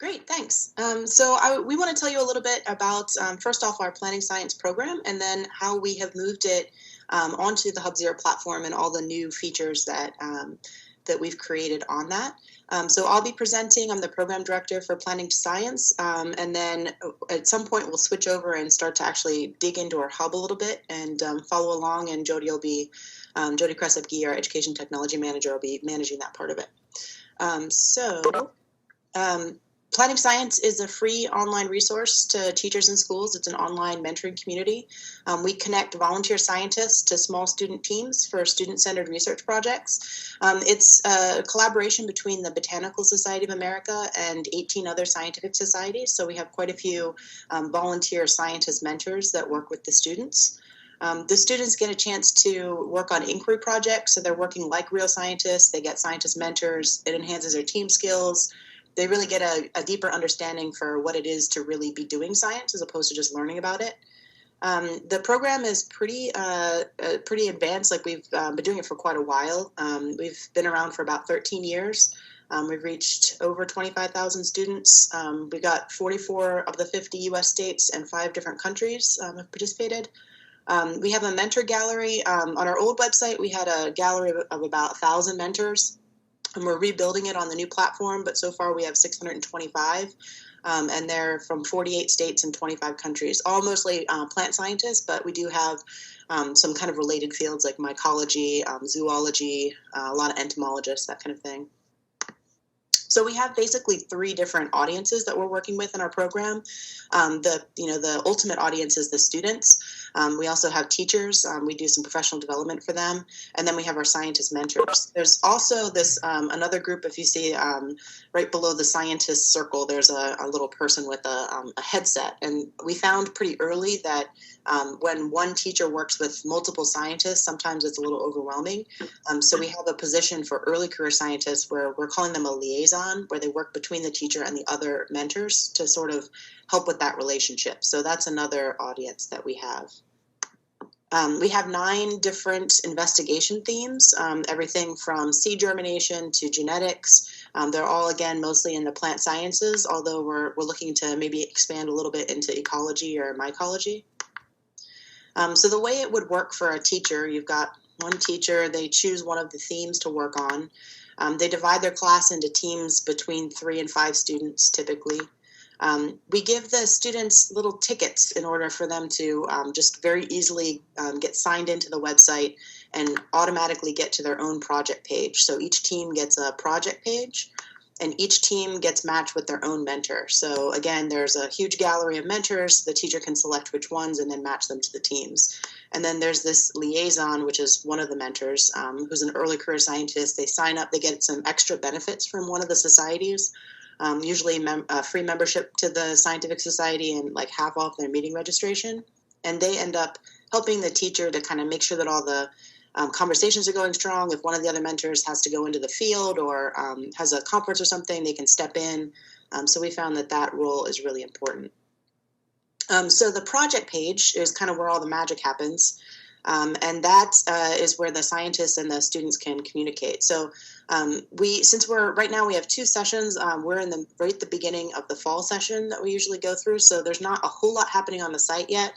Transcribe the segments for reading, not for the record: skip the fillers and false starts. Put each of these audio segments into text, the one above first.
Great, thanks. We want to tell you a little bit about, first off, our Planting Science program, and then how we have moved it onto the HUBzero platform and all the new features that we've created on that. So I'll be presenting. I'm the program director for Planting Science, and then at some point we'll switch over and start to actually dig into our hub a little bit and follow along. And Jody Kresepke, our Education Technology Manager, will be managing that part of it. Planting Science is a free online resource to teachers and schools. It's an online mentoring community. We connect volunteer scientists to small student teams for student-centered research projects. It's a collaboration between the Botanical Society of America and 18 other scientific societies. So we have quite a few volunteer scientist mentors that work with the students. The students get a chance to work on inquiry projects, so they're working like real scientists. They get scientist mentors. It enhances their team skills. They really get a deeper understanding for what it is to really be doing science as opposed to just learning about it. The program is pretty advanced. Like we've been doing it for quite a while. We've been around for about 13 years. We've reached over 25,000 students. We got 44 of the 50 U.S. states and 5 different countries have participated. We have a mentor gallery. On our old website, we had a gallery of about 1,000 mentors. And we're rebuilding it on the new platform, but so far we have 625, and they're from 48 states and 25 countries, all mostly plant scientists, but we do have some kind of related fields like mycology, zoology, a lot of entomologists, that kind of thing. So we have basically 3 different audiences that we're working with in our program. The ultimate audience is the students. We also have teachers. We do some professional development for them, and then we have our scientist mentors. There's also this another group. If you see right below the scientist circle, there's a little person with a headset, and we found pretty early that when one teacher works with multiple scientists, sometimes it's a little overwhelming. So we have a position for early career scientists where we're calling them a liaison, where they work between the teacher and the other mentors to sort of help with that relationship. So that's another audience that we have. We have 9 different investigation themes, everything from seed germination to genetics. They're all, again, mostly in the plant sciences, although we're looking to maybe expand a little bit into ecology or mycology. So the way it would work for a teacher, you've got one teacher, they choose one of the themes to work on. They divide their class into teams between 3 and 5 students, typically. We give the students little tickets in order for them to just very easily get signed into the website and automatically get to their own project page. So each team gets a project page, and each team gets matched with their own mentor. So again, there's a huge gallery of mentors. The teacher can select which ones and then match them to the teams. And then there's this liaison, which is one of the mentors, who's an early career scientist. They sign up, they get some extra benefits from one of the societies, usually free membership to the scientific society and like half off their meeting registration. And they end up helping the teacher to kind of make sure that all the conversations are going strong. If one of the other mentors has to go into the field or has a conference or something, they can step in. So we found that role is really important. So the project page is kind of where all the magic happens. And that is where the scientists and the students can communicate. So since right now we have 2 sessions, we're in right at the beginning of the fall session that we usually go through. So there's not a whole lot happening on the site yet.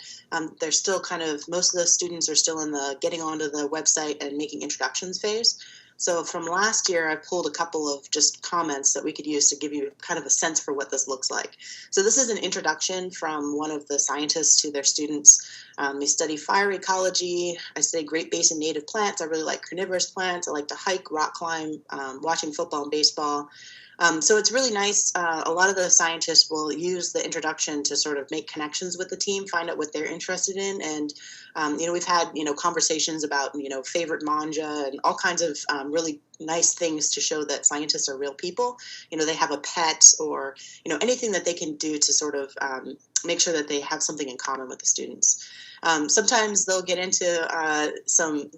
There's still most of the students are still in the getting onto the website and making introductions phase. So from last year, I pulled a couple of just comments that we could use to give you kind of a sense for what this looks like. So this is an introduction from one of the scientists to their students. They study fire ecology. I study Great Basin native plants. I really like carnivorous plants. I like to hike, rock climb, watching football and baseball. So it's really nice. A lot of the scientists will use the introduction to sort of make connections with the team, find out what they're interested in. And, we've had, conversations about, favorite manja and all kinds of really nice things to show that scientists are real people. They have a pet or, anything that they can do to sort of make sure that they have something in common with the students. Sometimes they'll get into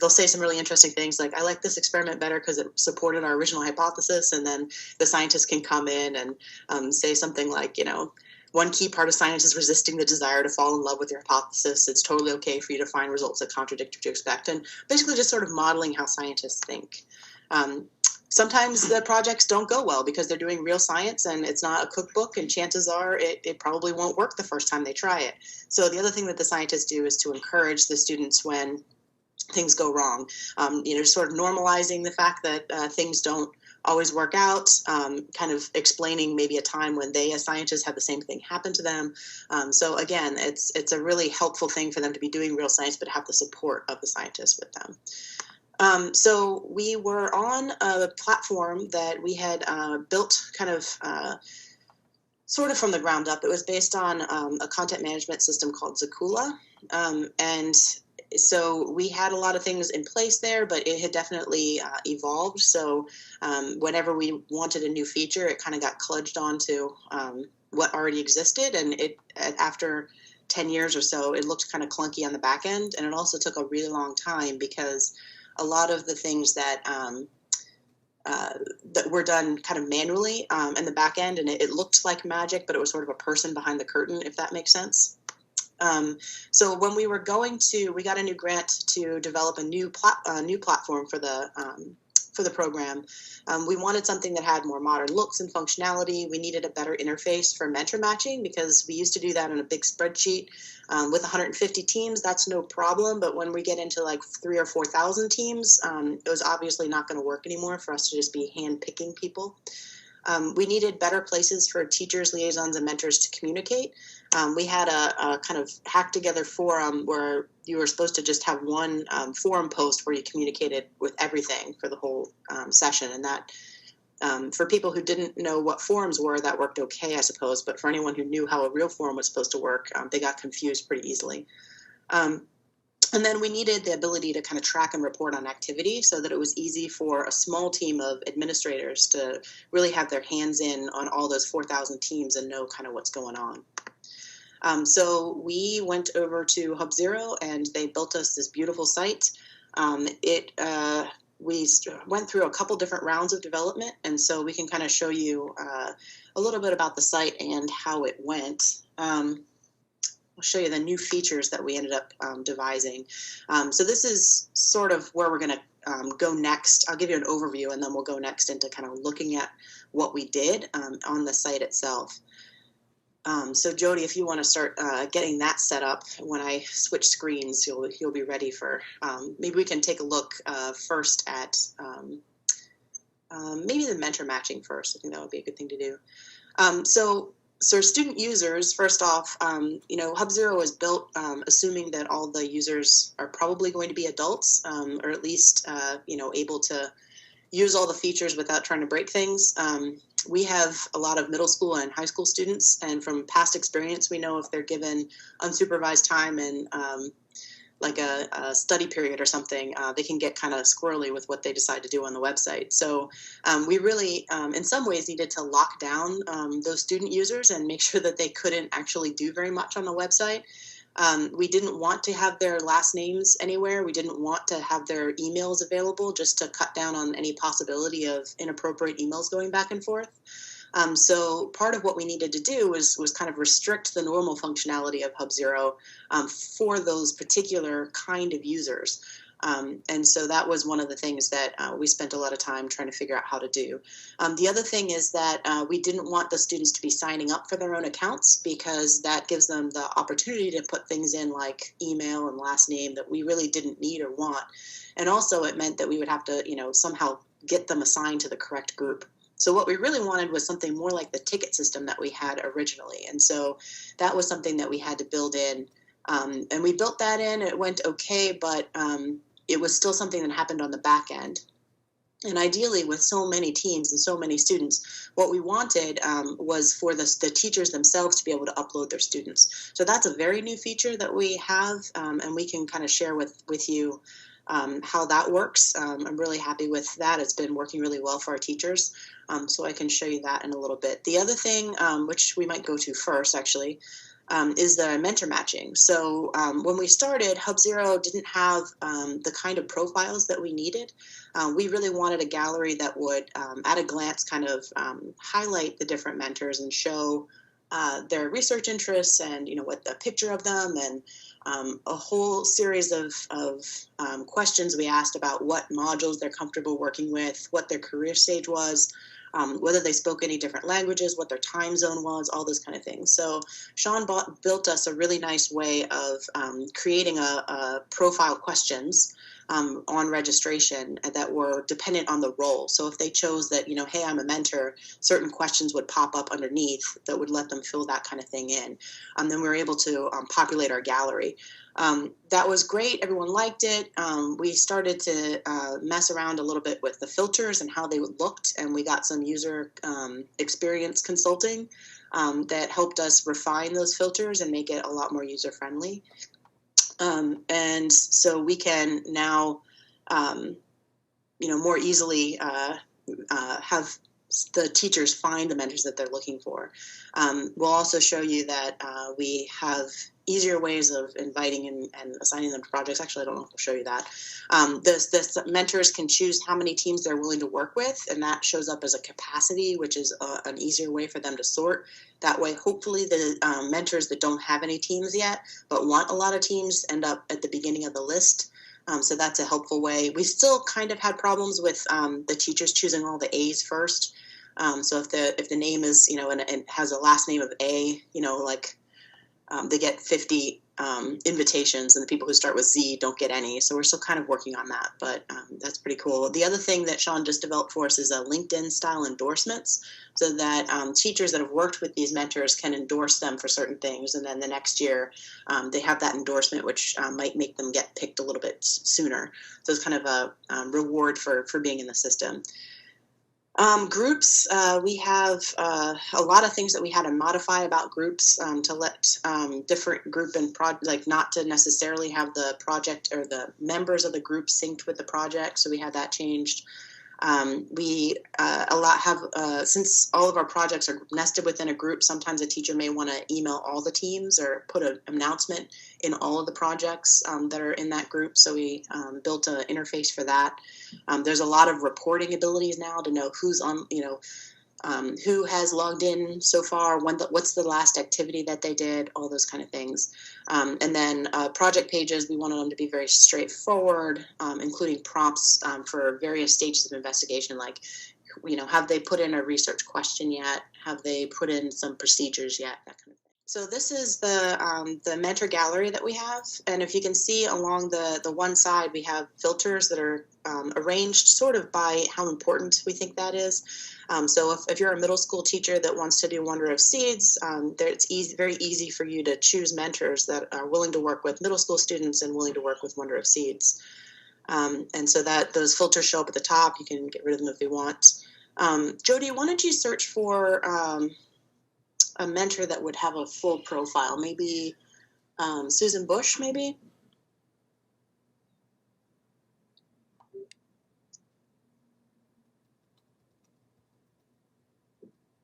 they'll say some really interesting things like, I like this experiment better because it supported our original hypothesis. And then the scientists can come in and say something like, one key part of science is resisting the desire to fall in love with your hypothesis. It's totally okay for you to find results that contradict what you expect. And basically just sort of modeling how scientists think. Sometimes the projects don't go well because they're doing real science and it's not a cookbook, and chances are it probably won't work the first time they try it. So the other thing that the scientists do is to encourage the students when things go wrong, sort of normalizing the fact that things don't always work out, kind of explaining maybe a time when they as scientists had the same thing happen to them. So again, it's a really helpful thing for them to be doing real science but have the support of the scientists with them. So we were on a platform that we had built kind of sort of from the ground up. It was based on a content management system called Zakula. And so we had a lot of things in place there, but it had definitely evolved. So whenever we wanted a new feature, it kind of got kludged onto what already existed. And after 10 years or so, it looked kind of clunky on the back end. And it also took a really long time because a lot of the things that were done kind of manually in the back end, and it looked like magic, but it was sort of a person behind the curtain, if that makes sense. So when we got a new grant to develop a new platform for the program. We wanted something that had more modern looks and functionality. We needed a better interface for mentor matching because we used to do that in a big spreadsheet with 150 teams. That's no problem, but when we get into like 3,000 or 4,000 teams, it was obviously not going to work anymore for us to just be hand picking people. We needed better places for teachers, liaisons, and mentors to communicate. We had a kind of hacked together forum where you were supposed to just have one forum post where you communicated with everything for the whole session. And that, for people who didn't know what forums were, that worked okay, I suppose. But for anyone who knew how a real forum was supposed to work, they got confused pretty easily. And then we needed the ability to kind of track and report on activity so that it was easy for a small team of administrators to really have their hands in on all those 4,000 teams and know kind of what's going on. So we went over to HUBzero and they built us this beautiful site. We went through a couple different rounds of development, and so we can kind of show you a little bit about the site and how it went. I'll show you the new features that we ended up devising. So this is sort of where we're going to go next. I'll give you an overview, and then we'll go next into kind of looking at what we did on the site itself. So Jody, if you want to start getting that set up, when I switch screens, you'll be ready for, maybe we can take a look first at maybe the mentor matching first. I think that would be a good thing to do. So student users, first off, HUBzero was built assuming that all the users are probably going to be adults, or at least, able to use all the features without trying to break things. We have a lot of middle school and high school students, and from past experience, we know if they're given unsupervised time and like a study period or something, they can get kind of squirrely with what they decide to do on the website. So we really, in some ways, needed to lock down those student users and make sure that they couldn't actually do very much on the website. We didn't want to have their last names anywhere. We didn't want to have their emails available just to cut down on any possibility of inappropriate emails going back and forth. So part of what we needed to do was kind of restrict the normal functionality of HUBzero for those particular kind of users. And so that was one of the things that we spent a lot of time trying to figure out how to do. The other thing is that we didn't want the students to be signing up for their own accounts because that gives them the opportunity to put things in like email and last name that we really didn't need or want. And also it meant that we would have to, somehow get them assigned to the correct group. So what we really wanted was something more like the ticket system that we had originally. And so that was something that we had to build in. And we built that in. It went okay, but it was still something that happened on the back end. And ideally, with so many teams and so many students, what we wanted was for the teachers themselves to be able to upload their students. So that's a very new feature that we have, and we can kind of share with you how that works. I'm really happy with that. It's been working really well for our teachers. So I can show you that in a little bit. The other thing, which we might go to first, actually, is the mentor matching. So when we started, HUBzero didn't have the kind of profiles that we needed. We really wanted a gallery that would, at a glance, kind of highlight the different mentors and show their research interests and, what the picture of them and a whole series of questions we asked about what modules they're comfortable working with, what their career stage was, whether they spoke any different languages, what their time zone was, all those kind of things. So Sean built us a really nice way of creating a profile questions on registration that were dependent on the role. So if they chose that, hey, I'm a mentor, certain questions would pop up underneath that would let them fill that kind of thing in. Then we were able to populate our gallery. That was great. Everyone liked it. We started to mess around a little bit with the filters and how they looked, and we got some user experience consulting that helped us refine those filters and make it a lot more user-friendly. And so we can now, more easily have the teachers find the mentors that they're looking for. We'll also show you that we have easier ways of inviting and assigning them to projects. Actually, I don't know if I'll show you that. The mentors can choose how many teams they're willing to work with, and that shows up as a capacity, which is an easier way for them to sort. That way, hopefully, the mentors that don't have any teams yet but want a lot of teams end up at the beginning of the list. So that's a helpful way. We still kind of had problems with the teachers choosing all the A's first. So if the name is, and it has a last name of A, they get 50 invitations, and the people who start with Z don't get any. So we're still kind of working on that, but that's pretty cool. The other thing that Sean just developed for us is a LinkedIn style endorsements, so that teachers that have worked with these mentors can endorse them for certain things, and then the next year they have that endorsement, which might make them get picked a little bit sooner. So it's kind of a reward for being in the system. Groups, we have a lot of things that we had to modify about groups to let different group and not to necessarily have the project or the members of the group synced with the project. So we had that changed. We since all of our projects are nested within a group, sometimes a teacher may want to email all the teams or put an announcement in all of the projects that are in that group. So we built an interface for that. There's a lot of reporting abilities now to know who's on, who has logged in so far, what's the last activity that they did, all those kind of things. And then project pages, we wanted them to be very straightforward, including prompts for various stages of investigation, like, have they put in a research question yet? Have they put in some procedures yet? That kind of thing. So this is the mentor gallery that we have, and if you can see along the one side, we have filters that are arranged sort of by how important we think that is. So if you're a middle school teacher that wants to do Wonder of Seeds, it's very easy for you to choose mentors that are willing to work with middle school students and willing to work with Wonder of Seeds. And so that those filters show up at the top. You can get rid of them if you want. Jody, why don't you search for a mentor that would have a full profile? Maybe Susan Bush, maybe?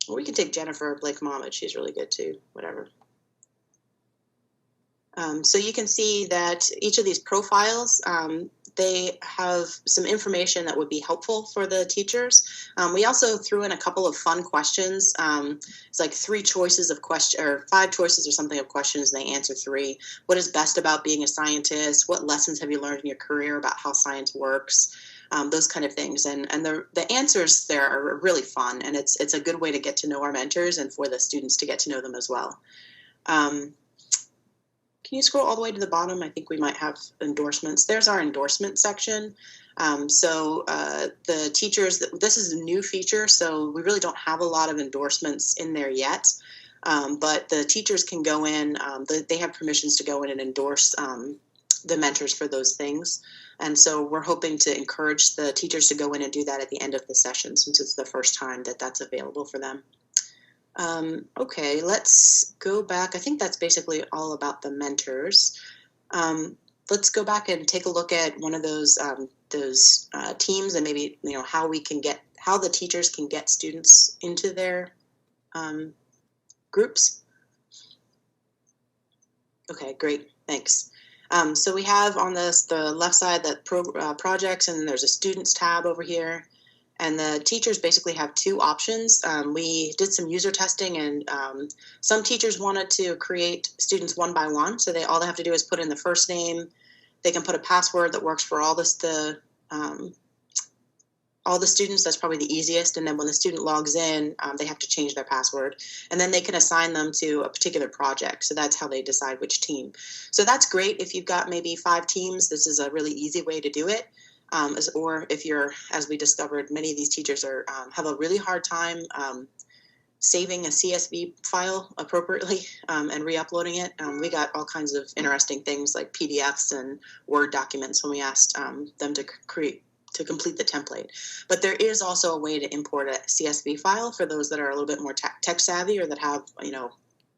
Or we can take Jennifer Blake Mohammed. She's really good too, whatever. So you can see that each of these profiles, they have some information that would be helpful for the teachers. We also threw in a couple of fun questions. It's like 3 choices of question, or 5 choices or something of questions, and they answer 3. What is best about being a scientist? What lessons have you learned in your career about how science works? Those kind of things. And the answers there are really fun, and it's a good way to get to know our mentors and for the students to get to know them as well. Can you scroll all the way to the bottom? I think we might have endorsements. There's our endorsement section. So the teachers, this is a new feature, so we really don't have a lot of endorsements in there yet. But the teachers can go in, they have permissions to go in and endorse the mentors for those things. And so we're hoping to encourage the teachers to go in and do that at the end of the session, since it's the first time that that's available for them. Okay, let's go back. I think that's basically all about the mentors. Let's go back and take a look at one of those teams, and maybe how the teachers can get students into their groups. Okay, great, thanks. So we have on the left side that projects, and there's a students tab over here. And the teachers basically have two options. We did some user testing, and some teachers wanted to create students one by one. So all they have to do is put in the first name. They can put a password that works for all the students. That's probably the easiest. And then when the student logs in, they have to change their password. And then they can assign them to a particular project. So that's how they decide which team. So that's great if you've got maybe 5 teams. This is a really easy way to do it. Or if you're, as we discovered, many of these teachers have a really hard time saving a CSV file appropriately and re-uploading it. We got all kinds of interesting things like PDFs and Word documents when we asked them to complete the template. But there is also a way to import a CSV file for those that are a little bit more tech savvy or that have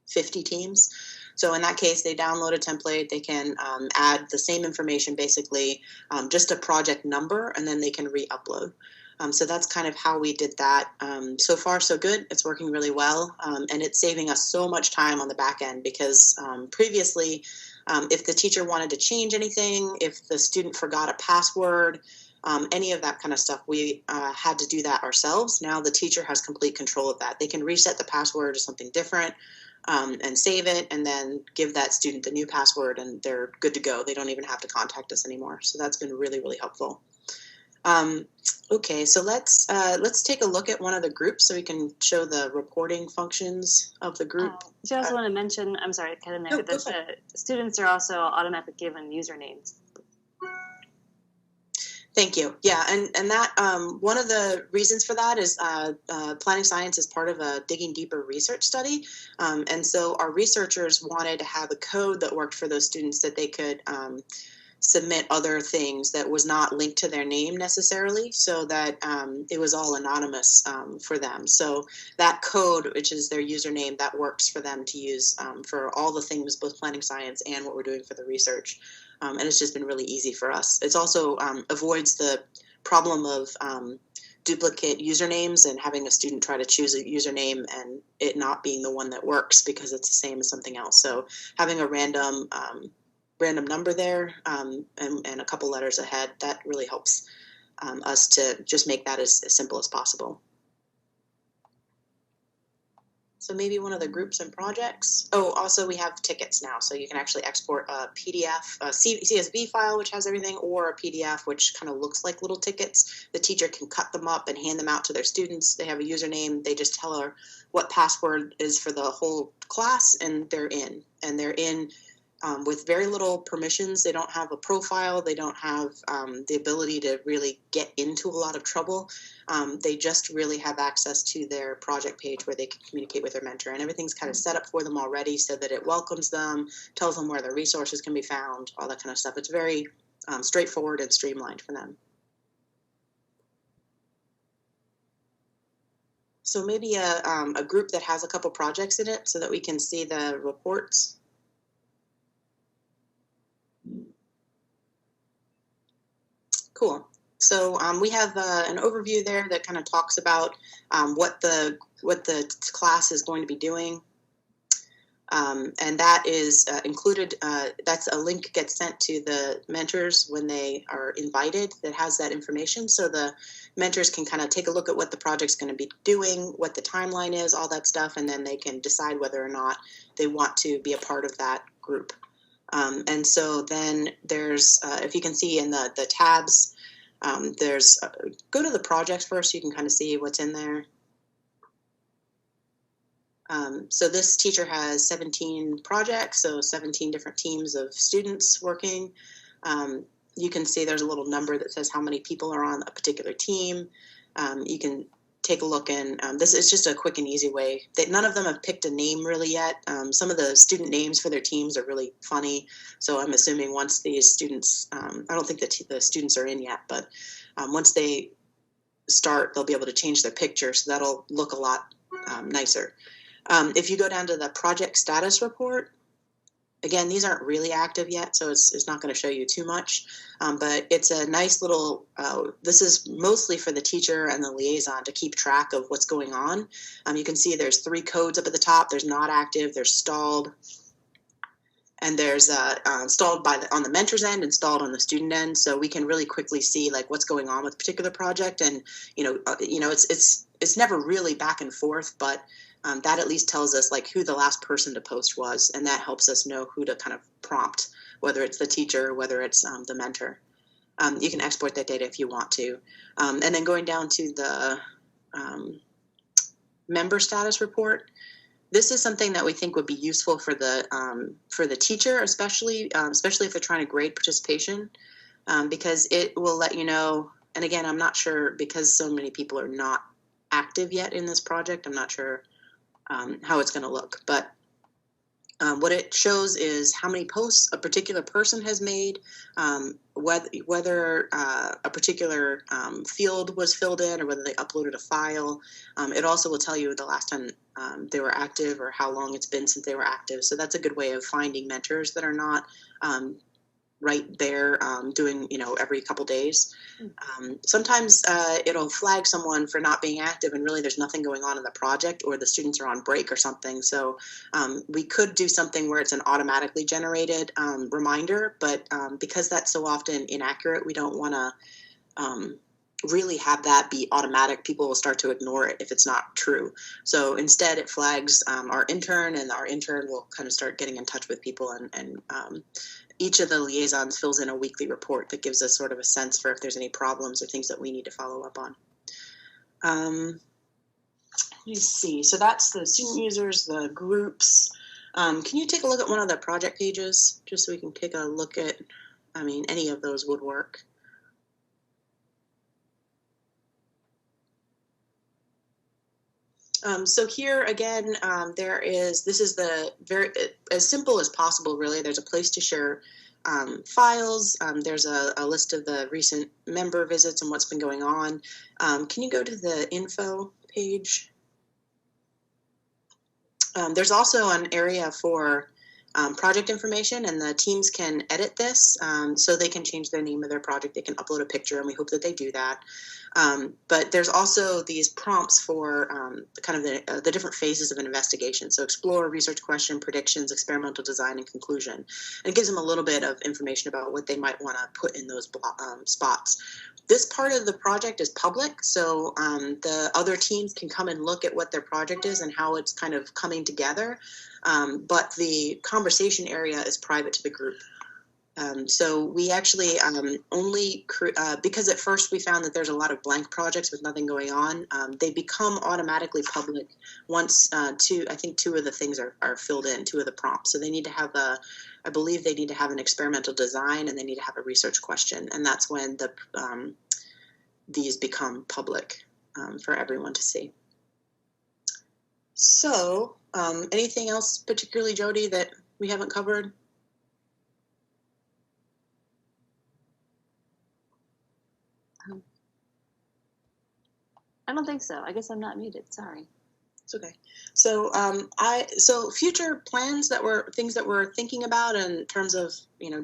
50 teams. So in that case, they download a template. They can add the same information, basically, just a project number, and then they can re-upload. So that's kind of how we did that. So far, so good. It's working really well, and it's saving us so much time on the back end because previously, if the teacher wanted to change anything, if the student forgot a password, any of that kind of stuff, we had to do that ourselves. Now the teacher has complete control of that. They can reset the password to something different. And save it, and then give that student the new password, and they're good to go. They don't even have to contact us anymore. So that's been really, really helpful. Okay, so let's take a look at one of the groups so we can show the reporting functions of the group. I also want to mention, I'm sorry, Ken, that the students are also automatically given usernames. Thank you. Yeah, and that one of the reasons for that is PlantingScience is part of a Digging Deeper research study, and so our researchers wanted to have a code that worked for those students that they could submit other things that was not linked to their name necessarily, so that it was all anonymous for them. So that code, which is their username, that works for them to use for all the things, both PlantingScience and what we're doing for the research. And it's just been really easy for us. It's also avoids the problem of duplicate usernames and having a student try to choose a username and it not being the one that works because it's the same as something else. So having a random number there and a couple letters ahead, that really helps us to just make that as simple as possible. So maybe one of the groups and projects. Oh, also we have tickets now. So you can actually export a PDF, a CSV file, which has everything, or a PDF, which kind of looks like little tickets. The teacher can cut them up and hand them out to their students. They have a username. They just tell her what password is for the whole class, and they're in. And they're in with very little permissions. They don't have a profile. They don't have the ability to really get into a lot of trouble. They just really have access to their project page where they can communicate with their mentor, and everything's kind of set up for them already so that it welcomes them, tells them where their resources can be found, all that kind of stuff. It's very straightforward and streamlined for them. So maybe a group that has a couple projects in it so that we can see the reports. Cool. So we have an overview there that kind of talks about what the class is going to be doing, and that is included. That's a link gets sent to the mentors when they are invited. That has that information, so the mentors can kind of take a look at what the project's going to be doing, what the timeline is, all that stuff, and then they can decide whether or not they want to be a part of that group. And so then there's, if you can see in the tabs, there's, go to the projects first so you can kind of see what's in there. So this teacher has 17 projects, so 17 different teams of students working. You can see there's a little number that says how many people are on a particular team. You can take a look, and this is just a quick and easy way. None of them have picked a name really yet. Some of the student names for their teams are really funny, so I'm assuming once these students, I don't think that the students are in yet, but once they start, they'll be able to change their picture, so that'll look a lot nicer. If you go down to the project status report, again, these aren't really active yet, so it's not going to show you too much, but it's a nice little, this is mostly for the teacher and the liaison to keep track of what's going on. You can see there's 3 codes up at the top. There's not active, there's stalled, And there's installed on the mentor's end, installed on the student end, so we can really quickly see like what's going on with a particular project. And it's never really back and forth, but that at least tells us like who the last person to post was, and that helps us know who to kind of prompt, whether it's the teacher, whether it's the mentor. You can export that data if you want to. And then going down to the member status report, this is something that we think would be useful for the teacher, especially if they're trying to grade participation, because it will let you know. And again, I'm not sure, because so many people are not active yet in this project, I'm not sure how it's going to look. But what it shows is how many posts a particular person has made, whether a particular field was filled in, or whether they uploaded a file. It also will tell you the last time they were active, or how long it's been since they were active. So that's a good way of finding mentors that are not right there doing, every couple days. Sometimes it'll flag someone for not being active, and really there's nothing going on in the project, or the students are on break or something. So we could do something where it's an automatically generated reminder, but because that's so often inaccurate, we don't want to really have that be automatic. People will start to ignore it if it's not true. So instead it flags our intern, and our intern will kind of start getting in touch with people, and each of the liaisons fills in a weekly report that gives us sort of a sense for if there's any problems or things that we need to follow up on. Let me see. So that's the student users, the groups. Can you take a look at one of the project pages, just so we can take a look at, any of those would work. So here again, this is the very, as simple as possible, really. There's a place to share files. There's a list of the recent member visits and what's been going on. Can you go to the info page? There's also an area for project information, and the teams can edit this, so they can change the name of their project. They can upload a picture, and we hope that they do that. But there's also these prompts for kind of the different phases of an investigation. So explore, research question, predictions, experimental design, and conclusion. And it gives them a little bit of information about what they might want to put in those spots. This part of the project is public, so the other teams can come and look at what their project is and how it's kind of coming together. But the conversation area is private to the group. So we actually because at first we found that there's a lot of blank projects with nothing going on. They become automatically public once I think two of the things are filled in, two of the prompts. So they need to have I believe they need to have an experimental design, and they need to have a research question. And that's when these become public for everyone to see. So anything else particularly, Jody, that we haven't covered? I don't think so. I guess I'm not muted. Sorry. It's okay. So so future plans things that we're thinking about in terms of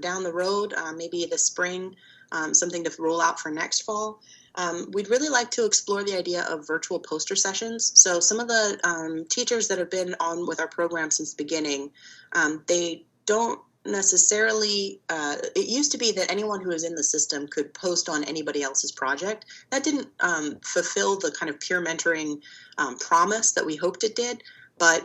down the road, maybe this spring, something to roll out for next fall. We'd really like to explore the idea of virtual poster sessions. So some of the teachers that have been on with our program since the beginning, they don't necessarily, it used to be that anyone who was in the system could post on anybody else's project. That didn't fulfill the kind of peer mentoring promise that we hoped it did. But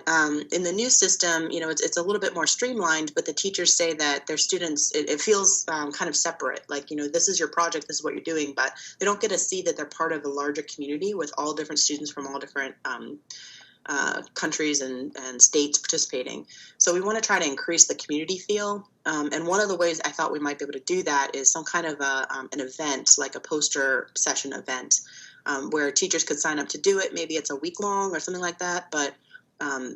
in the new system, it's a little bit more streamlined, but the teachers say that their students, it feels kind of separate. Like, this is your project, this is what you're doing, but they don't get to see that they're part of a larger community with all different students from all different countries and states participating. So we want to try to increase the community feel. And one of the ways I thought we might be able to do that is some kind of an event, like a poster session event, where teachers could sign up to do it. Maybe it's a week long or something like that, but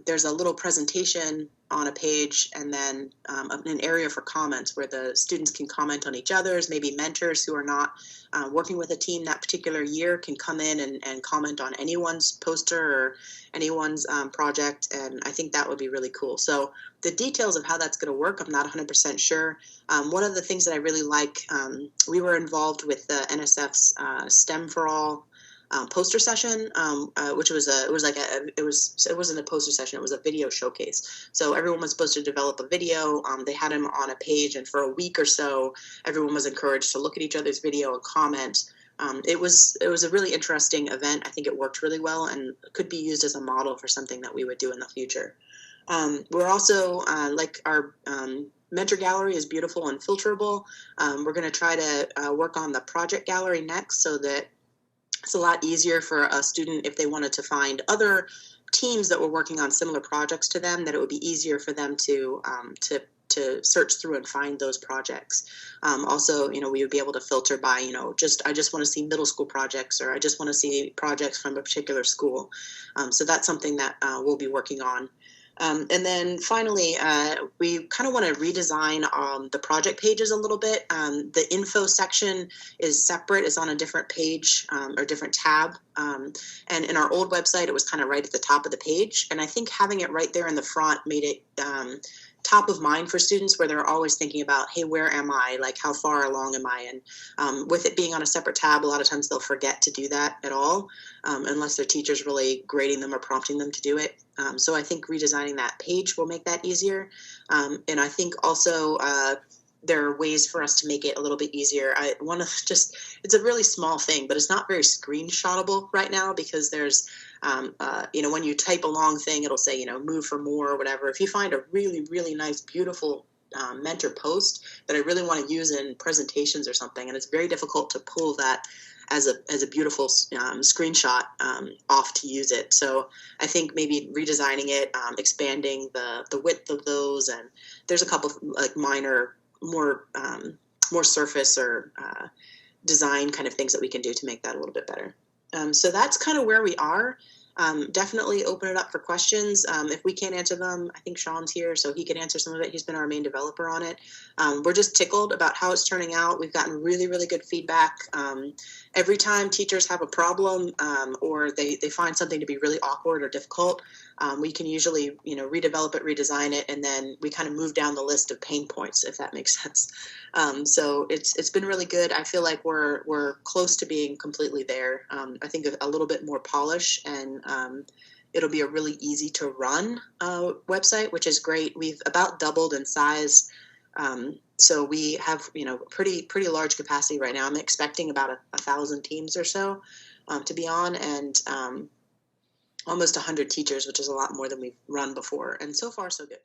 there's a little presentation on a page, and then an area for comments where the students can comment on each other's. Maybe mentors who are not working with a team that particular year can come in and comment on anyone's poster or anyone's project, and I think that would be really cool. So the details of how that's going to work, I'm not 100% sure. One of the things that I really like, we were involved with the NSF's STEM for All poster session, which was it wasn't a poster session, it was a video showcase. So everyone was supposed to develop a video. They had them on a page, and for a week or so, everyone was encouraged to look at each other's video and comment. It was a really interesting event. I think it worked really well and could be used as a model for something that we would do in the future. We're also our mentor gallery is beautiful and filterable. We're going to try to work on the project gallery next, so that it's a lot easier for a student, if they wanted to find other teams that were working on similar projects to them, that it would be easier for them to search through and find those projects. Also, we would be able to filter by, I just want to see middle school projects, or I just want to see projects from a particular school. So that's something that we'll be working on. And then finally, we kind of want to redesign the project pages a little bit. The info section is separate, it's on a different page or different tab. And in our old website, it was kind of right at the top of the page. And I think having it right there in the front made it top of mind for students, where they're always thinking about, hey, where am I? Like, how far along am I? And with it being on a separate tab, a lot of times they'll forget to do that at all, unless their teacher's really grading them or prompting them to do it. So I think redesigning that page will make that easier. And I think also there are ways for us to make it a little bit easier. It's a really small thing, but it's not very screenshotable right now, because there's when you type a long thing, it'll say, move for more or whatever. If you find a really, really nice, beautiful mentor post that I really want to use in presentations or something, and it's very difficult to pull that as a beautiful screenshot off to use it. So I think maybe redesigning it, expanding the width of those, and there's a couple of like minor, more surface or design kind of things that we can do to make that a little bit better. So that's kind of where we are. Definitely open it up for questions. If we can't answer them, I think Sean's here, so he can answer some of it. He's been our main developer on it. We're just tickled about how it's turning out. We've gotten really, really good feedback. Every time teachers have a problem or they find something to be really awkward or difficult, we can usually redevelop it, redesign it, and then we kind of move down the list of pain points, if that makes sense. So it's been really good. I feel like we're close to being completely there. I think a little bit more polish, and it'll be a really easy to run website, which is great. We've about doubled in size. So we have, pretty large capacity right now. I'm expecting about 1,000 teams or so to be on, and almost 100 teachers, which is a lot more than we've run before. And so far, so good.